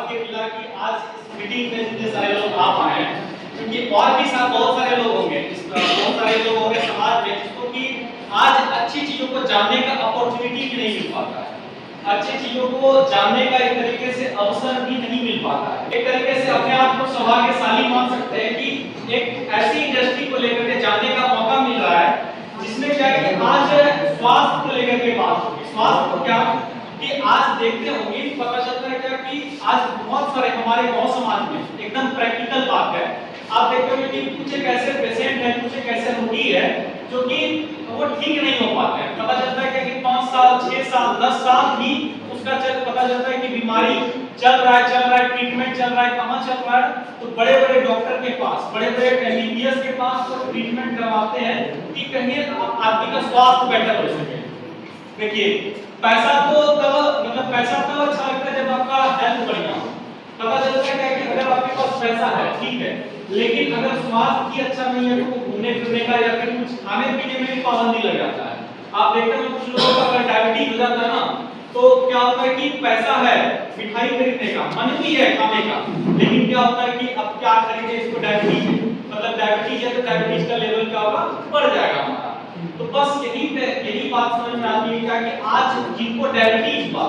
सौभाग्य मिला कि आज इस मीटिंग में इतने सारे लोग आ पाए हैं, क्योंकि और भी बहुत सारे लोग होंगे, बहुत सारे लोग होंगे समाज में जिसको कि आज अच्छी चीजों को जानने का अपॉर्चुनिटी भी नहीं मिल पाता है, अच्छी चीजों को जानने का एक तरीके से अवसर भी नहीं मिल पाता है। एक तरीके से अपने आप को सौभाग्यशाली मान सकते हैं कि एक ऐसी इंडस्ट्री को लेकर के जानने का मौका मिल रहा है जिसमें क्या है कि आज स्वास्थ्य को लेकर के बात होगी। स्वास्थ्य को क्या कि आज देखते होंगे, पता चलता है क्या कि आज बहुत सारे हमारे गांव समाज में एकदम प्रैक्टिकल बात है, आप देखते होंगे कि कुछ एक ऐसे पेशेंट है, कुछ एक ऐसे रोगी है जो कि वो ठीक नहीं हो पाते हैं। पता चलता है कि 5 साल 6 साल 10 साल भी उसका पता चलता है कि बीमारी चल रहा है, ट्रीटमेंट चल रहा है, कहाँ चल रहा है, तो बड़े बड़े डॉक्टर के पास, बड़े बड़े एमबीबीएस के पास वो ट्रीटमेंट करवाते हैं कि कहीं आदमी का स्वास्थ्य बेटर हो सके। देखिए पैसा तो तब पैसा तब अच्छा लगता है जब आपका हेल्थ बढ़िया हो। पता चलता है कि अगर आपके पास पैसा है ठीक है, लेकिन अगर स्वास्थ्य ही अच्छा नहीं है तो घूमने फिरने का या फिर कुछ खाने पीने में भी पाबंदी लग जाता है। आप देखते हैं कुछ लोगों का अगर डायबिटीज हो जाता है ना, तो क्या होता है कि पैसा है मिठाई खरीदने का, मन भी है खाने का, लेकिन क्या होता है कि अब क्या खरीदे इसको, डायबिटीज डायबिटीज है तो डायबिटीज का लेवल क्या होगा, बढ़ जाएगा हमारा। तो बस यही बात समझ में आती है क्या कि आज जिनको डायबिटीज हुआ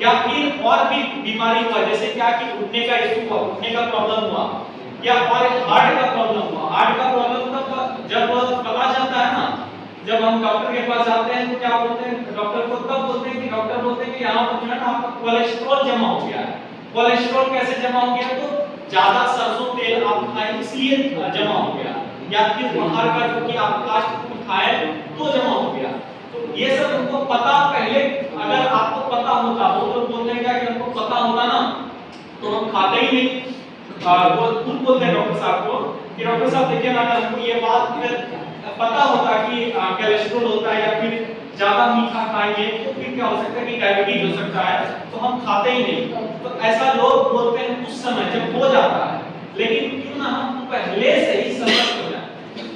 या फिर और भी बीमारी हुआ, जैसे क्या कि उठने का इशू हुआ, उठने का प्रॉब्लम हुआ, या और हार्ट का प्रॉब्लम हुआ। हार्ट का प्रॉब्लम तब जब पता चलता है ना, जब हम डॉक्टर के पास जाते हैं तो क्या बोलते हैं, डॉक्टर को तब बोलते हैं कि डॉक्टर बोलते हैं कि यहाँ पर जो है ना आपका कोलेस्ट्रॉल जमा हो गया है। कोलेस्ट्रॉल कैसे जमा हो गया, तो ज्यादा सरसों तेल आप खाए इसलिए जमा हो गया, या फिर बाहर का जो कि आप फास्ट फूड खाए तो जमा हो गया। तो ये सब हमको पता पहले, अगर आपको पता होता, वो लोग बोलते हैं क्या कि हमको पता होता ना तो हम खाते ही नहीं। वो खुद बोलते हैं डॉक्टर साहब को कि डॉक्टर साहब देखिए ना, अगर हमको ये बात पता होता कि कोलेस्ट्रॉल होता है या फिर ज्यादा मीठा खाएंगे तो फिर क्या हो सकता है कि डायबिटीज हो सकता है, तो हम खाते ही नहीं। तो ऐसा लोग बोलते हैं उस समय जब हो जाता है, लेकिन क्यों ना हम पहले से ही सतर्क हो जाए,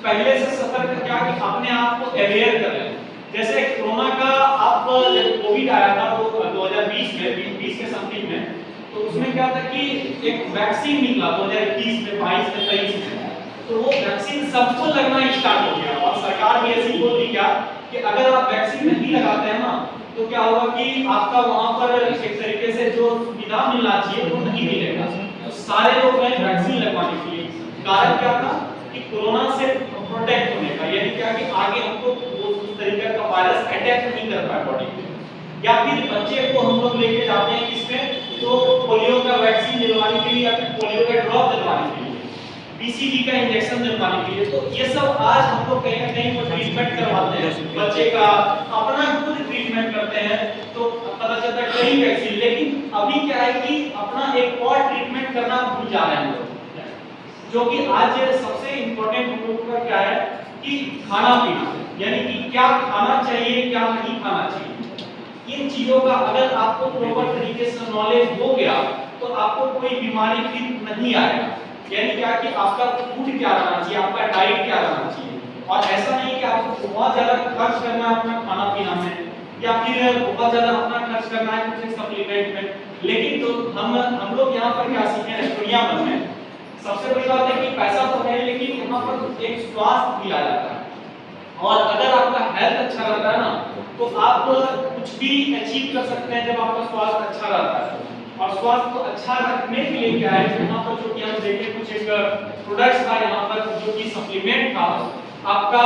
पहले से सतर्क क्या कि अपने आप को अवेयर कर लें। जैसे कोरोना का आप जब कोविड आया था तो 2020 में 20 के समथिंग में, तो उसमें क्या था कि एक वैक्सीन निकला 2021 में 22 में 23 में, तो वो वैक्सीन सबको लगना स्टार्ट हो गया और सरकार भी ऐसी बोल दी क्या कि अगर आप वैक्सीन नहीं लगाते हैं ना तो क्या होगा कि आपका वहां पर एक तरीके से जो सुविधा मिलना चाहिए वो नहीं मिलेगा। तो सारे लोग गए वैक्सीन लगवाने के लिए। कारण क्या था कि कोरोना से प्रोटेक्ट होने का, यानी क्या कि आगे हमको उस तरीके का वायरस अटैक नहीं कर पाए बॉडी पे। या फिर बच्चे को हम लोग लेके जाते हैं इसमें तो पोलियो का वैक्सीन दिलवाने के लिए या फिर पोलियो का ड्रॉप दिलवाने के लिए, बीसीजी का इंजेक्शन दिलवाने के लिए। तो ये सब आज हम लोग कहीं ना कहीं वो ट्रीटमेंट करवाते हैं बच्चे का, अपना खुद ट्रीटमेंट करते हैं, तो पता चलता है कहीं वैक्सीन। लेकिन अभी क्या है कि अपना एक और ट्रीटमेंट करना भूल जा रहे हैं लोग, जो कि आज सबसे इम्पोर्टेंट हम लोगों का क्या है कि खाना पीना, यानी कि क्या खाना चाहिए क्या नहीं खाना चाहिए। इन चीजों का अगर आपको प्रॉपर तरीके से नॉलेज हो गया तो आपको कोई बीमारी फिर नहीं आएगा। यानी क्या कि आपका फूड क्या रहना चाहिए, आपका डाइट क्या रहना चाहिए, और ऐसा नहीं कि आपको बहुत ज्यादा खर्च करना है अपना खाना पीना में या फिर बहुत ज्यादा अपना खर्च करना है कुछ सप्लीमेंट में। लेकिन तो हम लोग यहाँ पर क्या सीखे हैं दुनिया भर में, सबसे बड़ी बात है कि पैसा तो है लेकिन यहाँ पर एक स्वास्थ्य भी आ जाता है। और अगर आपका हेल्थ अच्छा रहता है ना तो आप कुछ भी अचीव कर सकते हैं जब आपका स्वास्थ्य अच्छा रहता है। और स्वास्थ्य को अच्छा रखने के लिए क्या है, यहाँ पर जो कि हम देखें कुछ एक प्रोडक्ट्स था यहाँ पर जो कि सप्लीमेंट था, आपका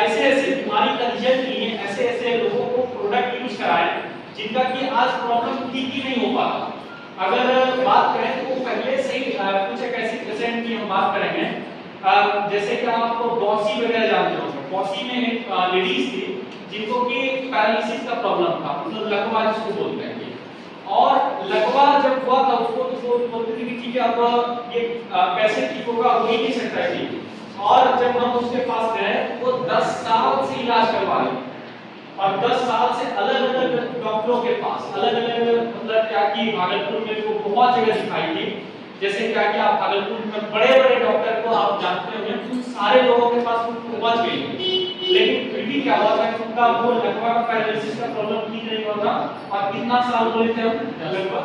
ऐसे ऐसे बीमारी का रिजल्ट लिए, ऐसे ऐसे लोगों को प्रोडक्ट यूज कराए जिनका कि आज प्रॉब्लम ठीक ही नहीं हो पाता। अगर बात करें तो पहले से ही कुछ एक ऐसी पेशेंट की हम बात करेंगे, जैसे कि आप बॉसी वगैरह जानते होंगे। बॉसी में एक लेडीज थी जिनको कि पैरालिसिस का प्रॉब्लम था, मतलब लकवा जिसको बोलते हैं। और लकवा जब हुआ था उसको तो वो बोलते थे कि ठीक है अब ये कैसे ठीक होगा, हो ही नहीं सकता है ठीक। और जब हम उसके पास गए वो 10 साल से इलाज करवा रही, और 10 साल से अलग अलग डॉक्टरों के पास अलग अलग, मतलब क्या कि भागलपुर में वो बहुत जगह दिखाई थी। जैसे क्या कि आप भागलपुर में बड़े बड़े डॉक्टर को आप जानते होंगे, उन सारे लोगों के पास वो पहुंच गई, लेकिन फिर भी क्या हुआ था कि उनका वो लकवा का पैरालिसिस का प्रॉब्लम ठीक नहीं हुआ था। और कितना साल बोले थे हम, लगभग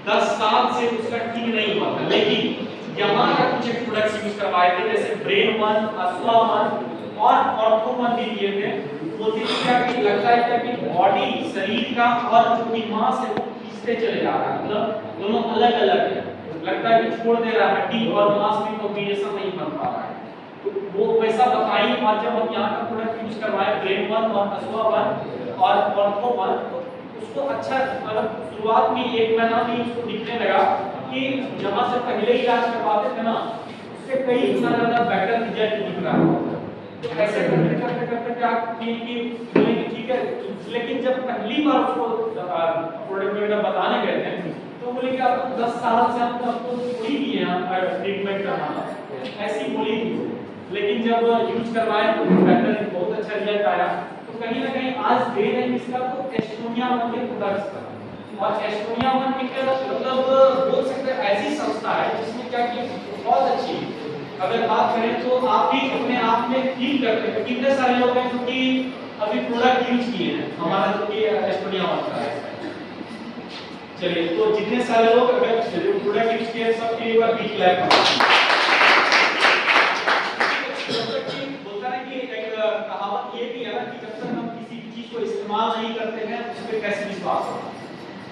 10 साल से उसका ठीक नहीं हुआ था, लेकिन यहाँ का कुछ एक प्रोडक्ट्स यूज करवाए थे, जैसे ब्रेन वन, अस्वा वन और ऑर्थो वन भी दिए थे। वो क्या कि लगता है क्या कि बॉडी शरीर का और जो दिमाग है वो खींचते चले जा रहा है, मतलब दोनों अलग अलग है, लगता है कि छोड़ दे रहा है, हड्डी और मांस में कॉम्बिनेशन नहीं बन पा रहा है। तो वो वैसा बताइए, और जब हम यहाँ का प्रोडक्ट यूज करवाए ब्रेन वन और अस्वा वन और ऑर्थो वन, उसको अच्छा मतलब शुरुआत में 1 महीना भी उसको दिखने लगा कि जहां से पहले इलाज करवाते थे ना उससे कई गुना ज्यादा बेटर रिजल्ट दिख रहा है। तो ऐसे करते करते करते क्या कि बोले कि ठीक है, लेकिन जब पहली बार उसको प्रोडक्ट वगैरह बताने गए थे तो बोले कि आपको 10 साल से आपको थोड़ी भी है ट्रीटमेंट करना, ऐसी बोली थी। लेकिन जब यूज करवाए तो बेटर बहुत अच्छा रिजल्ट आया। तो कहीं ना कहीं आज डे है इसका तो एस्टोनिया वन के प्रोडक्ट्स का, और एस्टोनिया वन एक मतलब बोल सकते हैं ऐसी संस्था है जिसमें क्या कि बहुत अच्छी, अगर बात करें तो आप भी अपने आप में फील करते हैं। कितने सारे लोग हैं जो कि अभी प्रोडक्ट यूज किए हैं हमारा जो कि एस्टोनिया वन का है। चलिए, तो जितने सारे लोग अगर प्रोडक्ट यूज किए सबके लिए एक बार बिग क्लैप करें। कहावत ये भी है ना कि जब तक हम किसी भी चीज को इस्तेमाल नहीं करते हैं उस पर कैसे विश्वास होगा।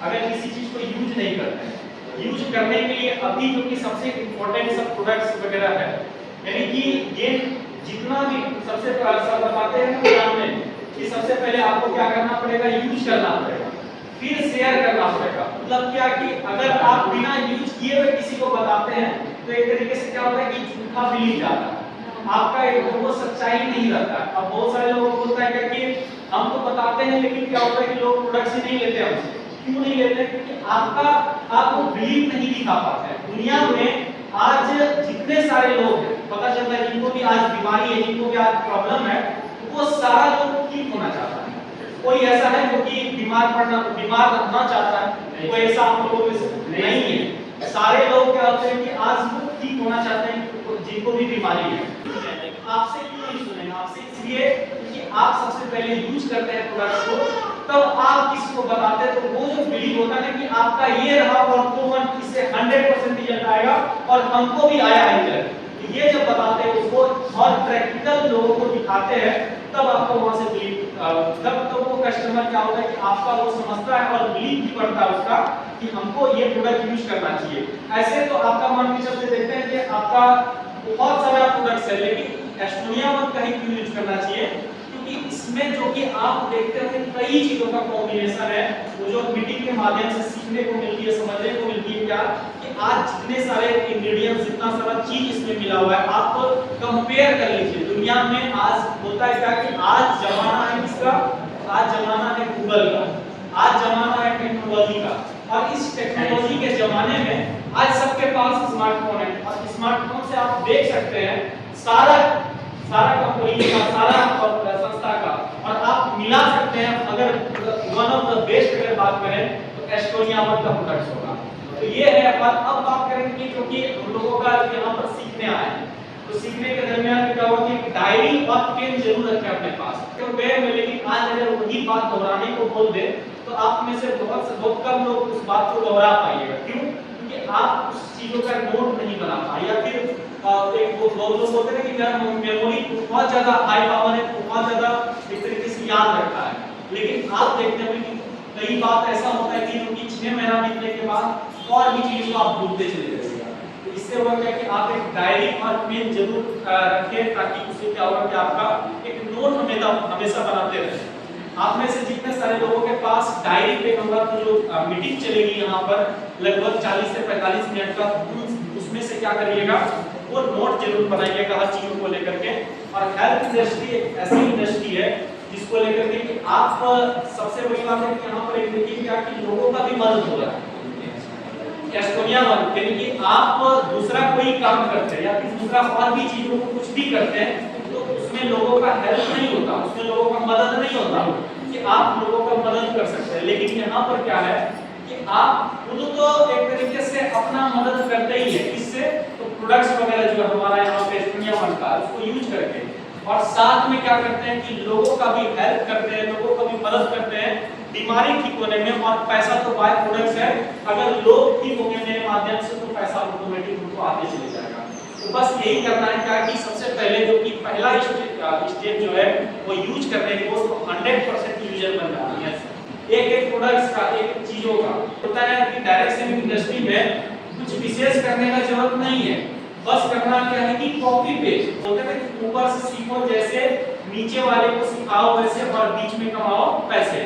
अगर किसी चीज को यूज नहीं करते हैं, यूज करने के लिए अभी जो कि सबसे इम्पोर्टेंट सब प्रोडक्ट्स वगैरह है, यानी कि ये जितना भी सबसे सब बताते हैं एग्जाम में कि सबसे पहले आपको क्या करना पड़ेगा, यूज करना पड़ेगा, फिर शेयर करना पड़ेगा। मतलब क्या कि अगर आप बिना यूज किए हुए किसी को बताते हैं तो एक तरीके से क्या होता है कि झूठा बिलीव जाता है, आपका एक वो सच्चाई नहीं रहता। अब बहुत सारे लोगों को होता है कि हम तो बताते हैं लेकिन क्या होता है कि लोग प्रोडक्ट्स ही नहीं लेते हमसे। क्यों नहीं लेते? क्योंकि आपको बिलीव नहीं दिखा पाते हैं। दुनिया में आज जितने सारे लोग हैं, पता चलता है जिनको भी आज बीमारी है, जिनको भी आज प्रॉब्लम है, वो सारा लोग ठीक होना चाहता है। कोई ऐसा है जो कि बीमार रहना चाहता है? कोई ऐसा आप लोगों में नहीं है। सारे लोग क्या होते हैं कि आज वो ठीक होना चाहते हैं जिनको भी बीमारी है। आपसे क्यों नहीं सुनेंगे? आपसे इसलिए कि आप सबसे पहले यूज करते हैं प्रोडक्ट्स को, तब आप किसी को बताते हैं तो वो जो बिलीव होता है ना कि आपका ये रहा और तो इससे 100% रिजल्ट आएगा और हमको भी आया है रिजल्ट, ये जब बताते हैं उसको और प्रैक्टिकल लोगों को दिखाते हैं, तब आपको वहां से बिलीव तब तो वो कस्टमर क्या होता है कि आपका वो समझता है और बिलीव भी बढ़ता है उसका कि हमको ये प्रोडक्ट यूज करना चाहिए। ऐसे तो आपका मान के चलते देखते हैं कि आपका बहुत सारा प्रोडक्ट्स है, लेकिन एस्टोनिया वन का ही क्यों यूज करना चाहिए? क्योंकि इसमें जो कि आप देखते हैं कई चीजों का कॉम्बिनेशन है, वो जो मीटिंग के माध्यम से सीखने को मिलती है, समझने को मिलती है क्या कि आज जितने सारे इंग्रेडिएंट्स, जितना सारा चीज इसमें मिला हुआ है, आप कंपेयर कर लीजिए। दुनिया में आज होता है क्या कि आज जमाना है किसका? आज जमाना है गूगल का, आज जमाना है टेक्नोलॉजी का, और इस टेक्नोलॉजी के जमाने में आज सबके पास स्मार्टफोन है, और स्मार्टफोन से आप देख सकते हैं सारा कंपनी का, सारा संस्था का, और आप मिला सकते हैं। अगर वन ऑफ द बेस्ट अगर बात करें तो एस्टोनिया वन का प्रोडक्ट्स होगा। तो ये है। अब बात करेंगे क्योंकि हम लोगों का यहाँ पर सीखने आए हैं, तो सीखने के दरमियान क्या होगा कि डायरी और पेन जरूर रखें अपने पास। तो लेकिन आज अगर वही बात दोहराने को बोल दे तो आप में से बहुत कम लोग उस बात को दोहरा पाइएगा। क्यों? क्योंकि आप उस चीजों का नोट नहीं बना पाए, या फिर एक वो लोग होते हैं कि मेरा मेमोरी बहुत ज्यादा हाई पावर है, बहुत ज्यादा एक तरीके से याद रखता है, लेकिन आप देखते हैं कि कई बात ऐसा होता है कि 6 महीना बीतने के बाद और भी चीजों को आप भूलते चले जाइएगा। तो इससे होगा क्या कि आप एक डायरी और पेन जरूर रखें, ताकि उससे क्या होगा कि आपका एक नोट हमेशा बनाते रहें। आप में से जितने सारे लोगों के पास डायरी पेन होगा तो जो मीटिंग चलेगी यहाँ पर लगभग 40 से 45 मिनट का, उसमें से क्या करिएगा वो नोट जरूर बनाइएगा हर चीजों को लेकर के। और हेल्थ इंडस्ट्री एक ऐसी इंडस्ट्री है जिसको लेकर के कि आप सबसे बड़ी बात है कि यहाँ पर एक देखिए क्या कि लोगों का भी मदद हो रहा है। एस्टोनिया वन यानी कि आप दूसरा कोई काम करते हैं या फिर दूसरा और भी चीजों को कुछ भी करते हैं तो उसमें लोगों का हेल्प नहीं होता, उसमें लोगों का मदद नहीं होता कि आप लोगों का मदद कर सकते हैं। लेकिन यहाँ पर क्या है कि आप खुद तो एक तरीके से अपना मदद करते ही है, किससे? तो प्रोडक्ट्स वगैरह जो हमारा यहाँ पे एस्टोनिया वन का उसको यूज करके, और साथ में क्या करते हैं कि लोगों का भी हेल्प करते हैं, लोगों का भी मदद करते हैं बीमारी ठीक होने में, और पैसा तो बाय प्रोडक्ट्स है, अगर लोग ठीक होंगे मेरे माध्यम से तो पैसा ऑटोमेटिक उनको आते चले जाएगा। तो बस यही करना है क्या कि सबसे पहले जो कि पहला स्टेप जो है वो यूज करने की वो 100% यूजर बन जाना है। एक प्रोडक्ट्स का, एक चीजों का होता है कि डायरेक्ट सेलिंग इंडस्ट्री में कुछ विशेष करने का जरूरत नहीं है, बस करना क्या है कि कॉपी पेस्ट बोलते हैं कि ऊपर से सीखो जैसे, नीचे वाले को सिखाओ वैसे, और बीच में कमाओ पैसे।